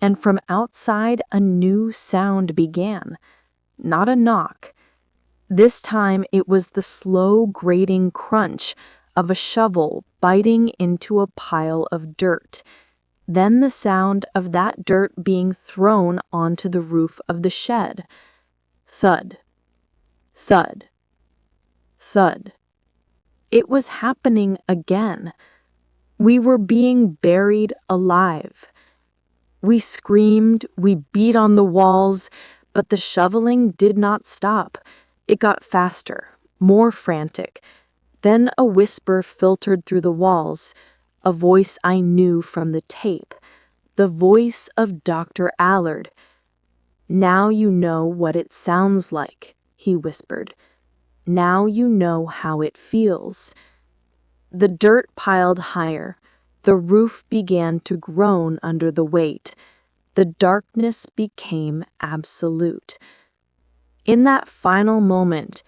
and from outside a new sound began. Not a knock. This time it was the slow grating crunch of a shovel biting into a pile of dirt. Then the sound of that dirt being thrown onto the roof of the shed. Thud. Thud. Thud. It was happening again. We were being buried alive. We screamed, we beat on the walls, but the shoveling did not stop. It got faster, more frantic. Then a whisper filtered through the walls, a voice I knew from the tape, the voice of Dr. Allard. "Now you know what it sounds like," he whispered. "Now you know how it feels." The dirt piled higher. The roof began to groan under the weight. The darkness became absolute. In that final moment,